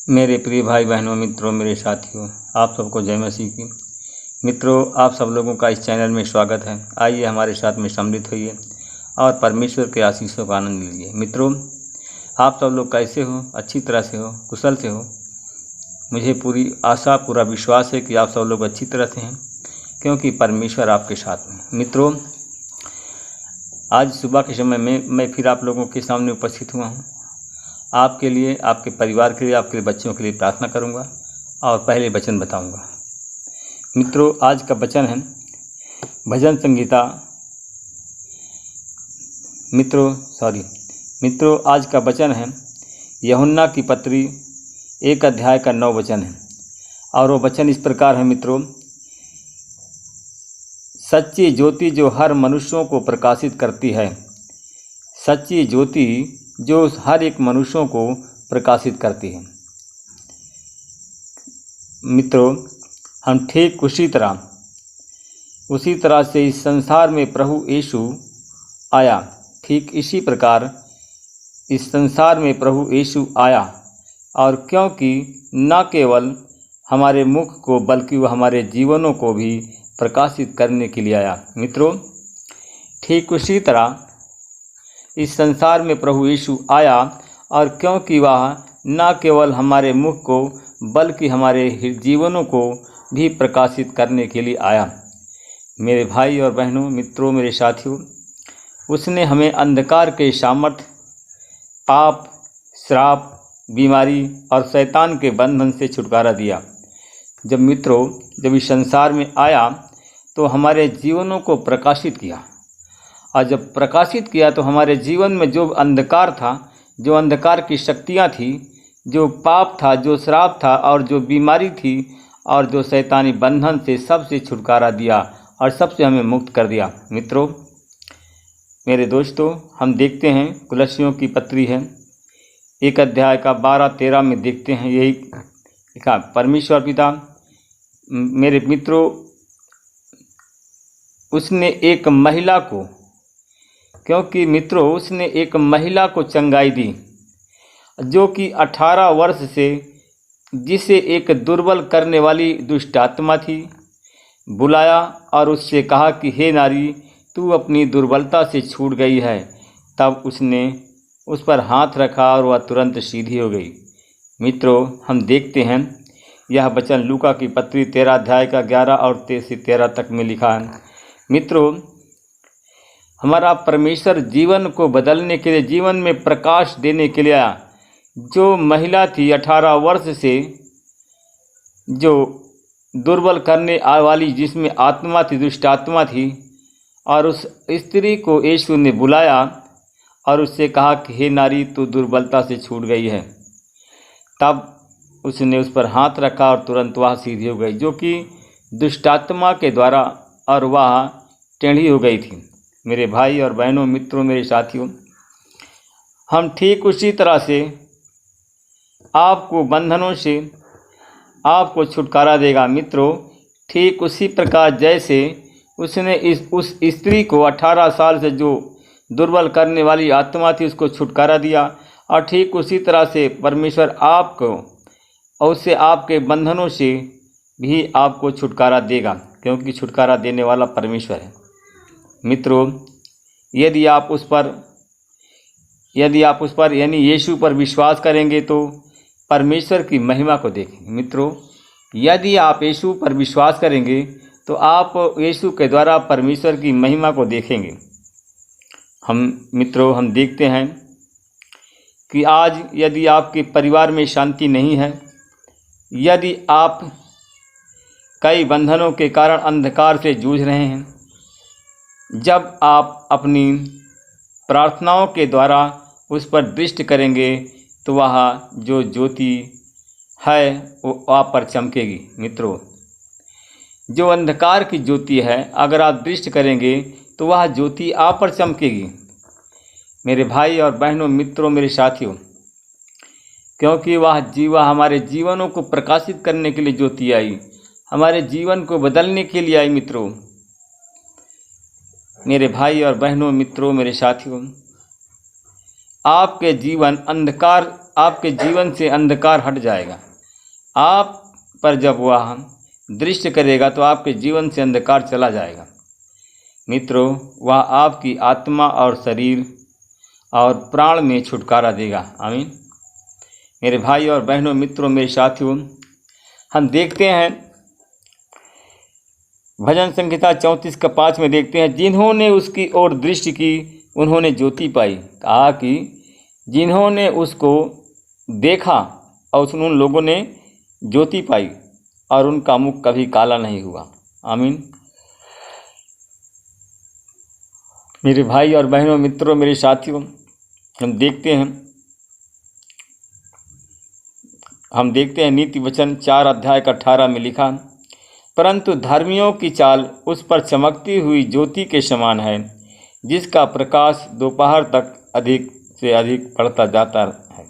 मेरे प्रिय भाई बहनों, मित्रों, मेरे साथियों, आप सबको जय मसीह की। मित्रों, आप सब लोगों का इस चैनल में स्वागत है। आइए हमारे साथ में सम्मिलित होइए और परमेश्वर के आशीषों का आनंद लीजिए। मित्रों, आप सब लोग कैसे हो? अच्छी तरह से हो, कुशल से हो? मुझे पूरी आशा, पूरा विश्वास है कि आप सब लोग अच्छी तरह से हैं, क्योंकि परमेश्वर आपके साथ में। मित्रों, आज सुबह के समय में मैं फिर आप लोगों के सामने उपस्थित हुआ हूँ। आपके लिए, आपके परिवार के लिए, आपके बच्चों के लिए प्रार्थना करूंगा और पहले वचन बताऊंगा। मित्रों, आज का वचन है भजन संगीता। मित्रों, आज का वचन है यूहन्ना की पत्री 1 अध्याय का 9 वचन है, और वो वचन इस प्रकार है। मित्रों, सच्ची ज्योति जो हर मनुष्यों को प्रकाशित करती है, सच्ची ज्योति जो हर एक मनुष्यों को प्रकाशित करती है। मित्रों, हम ठीक उसी तरह से इस संसार में प्रभु यीशु आया। ठीक इसी प्रकार इस संसार में प्रभु यीशु आया, और क्योंकि न केवल हमारे मुख को बल्कि वह हमारे जीवनों को भी प्रकाशित करने के लिए आया। मित्रों, ठीक उसी तरह इस संसार में प्रभु यीशु आया, और क्योंकि वह न केवल हमारे मुख को बल्कि हमारे जीवनों को भी प्रकाशित करने के लिए आया। मेरे भाई और बहनों, मित्रों, मेरे साथियों, उसने हमें अंधकार के सामर्थ्य, पाप, श्राप, बीमारी और शैतान के बंधन से छुटकारा दिया। जब इस संसार में आया तो हमारे जीवनों को प्रकाशित किया, और जब प्रकाशित किया तो हमारे जीवन में जो अंधकार था, जो अंधकार की शक्तियाँ थी, जो पाप था, जो श्राप था, और जो बीमारी थी, और जो शैतानी बंधन से सबसे छुटकारा दिया और सबसे हमें मुक्त कर दिया। मित्रों, मेरे दोस्तों, हम देखते हैं कुलस्सियों की पत्री है 1 अध्याय का 12-13 में देखते हैं यही लिखा। परमेश्वर पिता, मेरे मित्रों, उसने एक महिला को चंगाई दी, जो कि 18 वर्ष से, जिसे एक दुर्बल करने वाली दुष्ट आत्मा थी, बुलाया और उससे कहा कि हे नारी, तू अपनी दुर्बलता से छूट गई है। तब उसने उस पर हाथ रखा और वह तुरंत सीधी हो गई। मित्रों, हम देखते हैं यह वचन लूका की पत्री 13 अध्याय का 11 और 13 तक में लिखा है। मित्रों, हमारा परमेश्वर जीवन को बदलने के लिए, जीवन में प्रकाश देने के लिए आया। जो महिला थी 18 वर्ष से, जो दुर्बल करने वाली, जिसमें आत्मा थी, दुष्ट आत्मा थी, और उस स्त्री को यीशु ने बुलाया और उससे कहा कि हे नारी, तू दुर्बलता से छूट गई है। तब उसने उस पर हाथ रखा और तुरंत वह सीधी हो गई, जो कि दुष्ट आत्मा के द्वारा, और वह टेढ़ी हो गई थी। मेरे भाई और बहनों, मित्रों, मेरे साथियों, हम ठीक उसी तरह से आपको बंधनों से आपको छुटकारा देगा। मित्रों, ठीक उसी प्रकार जैसे उसने उस स्त्री को 18 साल से जो दुर्बल करने वाली आत्मा थी, उसको छुटकारा दिया, और ठीक उसी तरह से परमेश्वर आपको और उससे आपके बंधनों से भी आपको छुटकारा देगा, क्योंकि छुटकारा देने वाला परमेश्वर है। मित्रों, यदि आप उस पर यानी यीशु पर विश्वास करेंगे तो परमेश्वर की महिमा को देखेंगे। मित्रों, यदि आप यीशु पर विश्वास करेंगे तो आप यीशु के द्वारा परमेश्वर की महिमा को देखेंगे। हम देखते हैं कि आज यदि आपके परिवार में शांति नहीं है, यदि आप कई बंधनों के कारण अंधकार से जूझ रहे हैं, जब आप अपनी प्रार्थनाओं के द्वारा उस पर दृष्टि करेंगे तो वह जो ज्योति है वो आप पर चमकेगी। मित्रों, जो अंधकार की ज्योति है, अगर आप दृष्टि करेंगे तो वह ज्योति आप पर चमकेगी। मेरे भाई और बहनों, मित्रों, मेरे साथियों, क्योंकि वह हमारे जीवनों को प्रकाशित करने के लिए ज्योति आई, हमारे जीवन को बदलने के लिए आई। मित्रों, मेरे भाई और बहनों, मित्रों, मेरे साथियों, आपके जीवन अंधकार आपके जीवन से अंधकार हट जाएगा। आप पर जब वह दृष्टि करेगा तो आपके जीवन से अंधकार चला जाएगा। मित्रों, वह आपकी आत्मा और शरीर और प्राण में छुटकारा देगा। आमीन। मेरे भाई और बहनों, मित्रों, मेरे साथियों, हम देखते हैं भजन संहिता 34:5 में देखते हैं, जिन्होंने उसकी ओर दृष्टि की उन्होंने ज्योति पाई। कहा कि जिन्होंने उसको देखा और उन लोगों ने ज्योति पाई और उनका मुख कभी काला नहीं हुआ। आमीन। मेरे भाई और बहनों, मित्रों, मेरे साथियों, हम देखते हैं नीति वचन 4:18 में लिखा, परंतु धर्मियों की चाल उस पर चमकती हुई ज्योति के समान है, जिसका प्रकाश दोपहर तक अधिक से अधिक बढ़ता जाता है।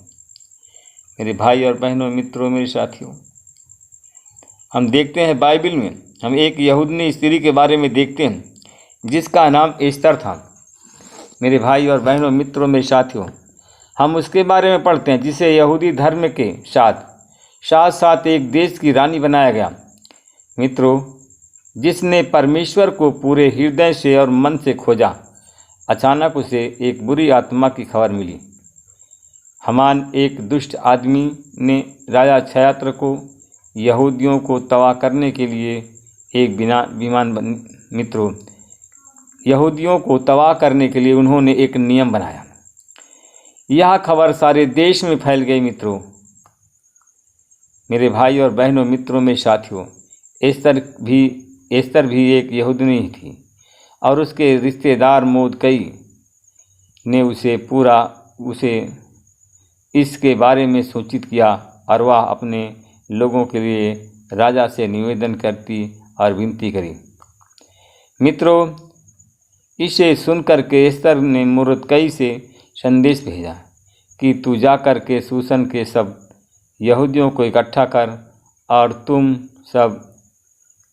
मेरे भाई और बहनों, मित्रों, मेरे साथियों, हम देखते हैं बाइबल में हम एक यहूदनी स्त्री के बारे में देखते हैं जिसका नाम एस्तर था। मेरे भाई और बहनों, मित्रों, मेरे साथियों, हम उसके बारे में पढ़ते हैं जिसे यहूदी धर्म के साथ साथ एक देश की रानी बनाया गया। मित्रों, जिसने परमेश्वर को पूरे हृदय से और मन से खोजा। अचानक उसे एक बुरी आत्मा की खबर मिली। हमान, एक दुष्ट आदमी, ने राजा क्षयात्र को यहूदियों को तबाह करने के लिए एक मित्रों, यहूदियों को तबाह करने के लिए उन्होंने एक नियम बनाया। यह खबर सारे देश में फैल गई। मित्रों, मेरे भाई और बहनों, मित्रों में साथियों, एस्तर भी एक यहूदनी थी और उसके रिश्तेदार मोर्दकई ने उसे इसके बारे में सूचित किया और वह अपने लोगों के लिए राजा से निवेदन करती और विनती करी। मित्रों, इसे सुनकर के एस्तर ने मोर्दकई से संदेश भेजा कि तू जाकर के सूसन के सब यहूदियों को इकट्ठा कर और तुम सब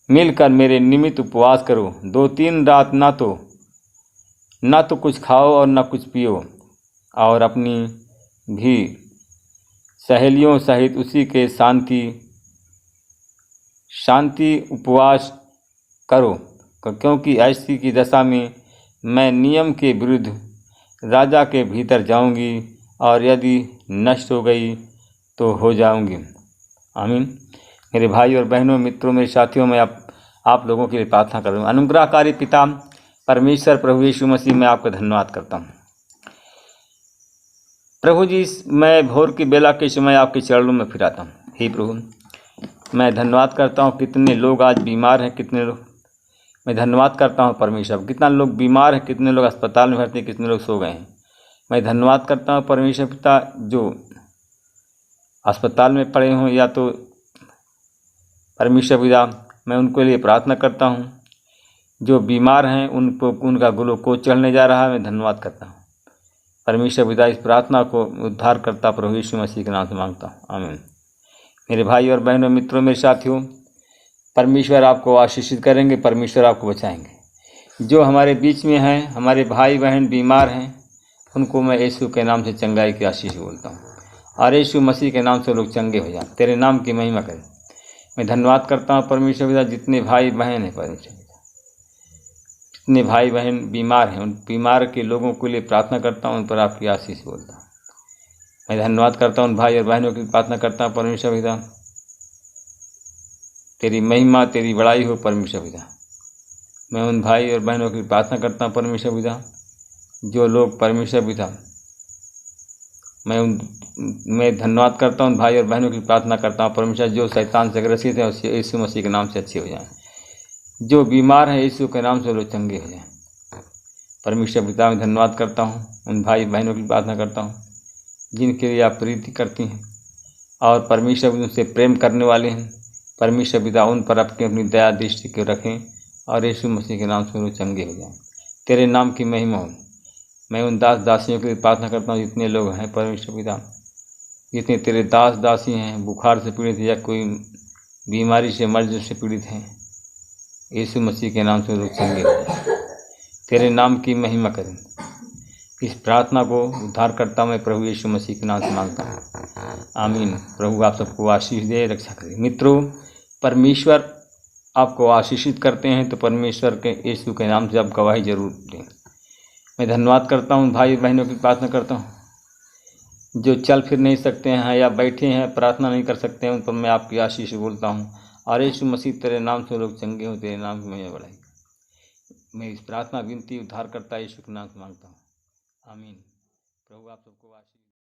मिलकर मेरे निमित्त उपवास करो। 2-3 रात ना तो कुछ खाओ और ना कुछ पियो, और अपनी भी सहेलियों सहित उसी के शांति उपवास करो, क्योंकि ऐसी की दशा में मैं नियम के विरुद्ध राजा के भीतर जाऊंगी और यदि नष्ट हो गई तो हो जाऊंगी। आमीन। मेरे भाई और बहनों, मित्रों, मेरे साथियों, मैं आप लोगों के लिए प्रार्थना करूँगा। अनुग्रहकारी पिता परमेश्वर प्रभु यीशु मसीह, मैं आपका धन्यवाद करता हूँ। प्रभु जी, मैं भोर की बेला के समय आपके चरणों में फिर आता हूँ। हे प्रभु, मैं धन्यवाद करता हूँ कितने लोग आज बीमार हैं, मैं धन्यवाद करता हूँ परमेश्वर, कितना लोग बीमार हैं, कितने लोग अस्पताल में भर्ती हैं, कितने लोग सो गए हैं। मैं धन्यवाद करता हूँ परमेश्वर पिता, जो अस्पताल में पड़े हों या तो परमेश्वर पिता, मैं उनके लिए प्रार्थना करता हूँ। जो बीमार हैं उनका ग्लूकोज चढ़ने जा रहा है, मैं धन्यवाद करता हूँ परमेश्वर पिता। इस प्रार्थना को उद्धार करता प्रभु यीशु मसीह के नाम से मांगता हूँ, आमीन। मेरे भाई और बहनों, मित्रों, मेरे साथियों, परमेश्वर आपको आशीषित करेंगे, परमेश्वर आपको बचाएंगे। जो हमारे बीच में हैं, हमारे भाई बहन बीमार हैं, उनको मैं यीशु के नाम से चंगाई की आशीष बोलता हूँ और यीशु मसीह के नाम से लोग चंगे हो जाएं, तेरे नाम की महिमा करें। मैं धन्यवाद करता हूँ परमेश्वर पिता, जितने भाई बहन हैं परमेश्वर पिता, जितने भाई बहन बीमार हैं, उन बीमार के लोगों के लिए प्रार्थना करता हूँ, उन पर आपकी आशीष बोलता हूँ। मैं धन्यवाद करता हूँ उन भाई और बहनों की प्रार्थना करता हूँ परमेश्वर पिता, तेरी महिमा तेरी बड़ाई हो परमेश्वर पिता। मैं उन भाई और बहनों की प्रार्थना करता हूँ परमेश्वर पिता, जो लोग परमेश्वर पिता, मैं धन्यवाद करता हूँ भाई और बहनों की प्रार्थना करता हूँ परमेश्वर, जो शैतान से ग्रसित है उससे यीशु मसीह के नाम से अच्छे हो जाएं। जो बीमार है यीशु के नाम से लोग चंगे हो जाएं परमेश्वर पिता। मैं धन्यवाद करता हूँ उन भाई बहनों की प्रार्थना करता हूँ जिनके लिए आप प्रीति करती हैं और परमेश्वर उनसे प्रेम करने वाले हैं। परमेश्वर पिता, उन पर अपनी दया दृष्टि को रखें और यीशु मसीह के नाम से लोग चंगे हो जाएं, तेरे नाम की महिमा हो। मैं उन दास दासियों के लिए प्रार्थना करता हूँ जितने लोग हैं परमेश्वर पिता, जितने तेरे दास दासी हैं, बुखार से पीड़ित या कोई बीमारी से मर्ज से पीड़ित हैं, यीशु मसीह के नाम से लोग चंगे हो जाएं, तेरे नाम की महिमा करें। इस प्रार्थना को उद्धारकर्ता मैं प्रभु यीशु मसीह के नाम से मांगता हूँ, आमीन। प्रभु आप सबको आशीष दे, रक्षा करे। मित्रों, परमेश्वर आपको आशीषित करते हैं तो परमेश्वर के यीशु के नाम से आप गवाही जरूर दें। मैं धन्यवाद करता हूँ भाई बहनों की प्रार्थना करता हूँ जो चल फिर नहीं सकते हैं या बैठे हैं, प्रार्थना नहीं कर सकते हैं, उन पर मैं आपकी आशीष बोलता हूँ। और यीशु मसीह तेरे नाम से लोग चंगे हों, तेरे नाम की मैं बढ़ाई। मैं इस प्रार्थना विनती उद्धार करता यीशु के नाम से मांगता हूँ, आमीन। प्रभु आप सबको आशीष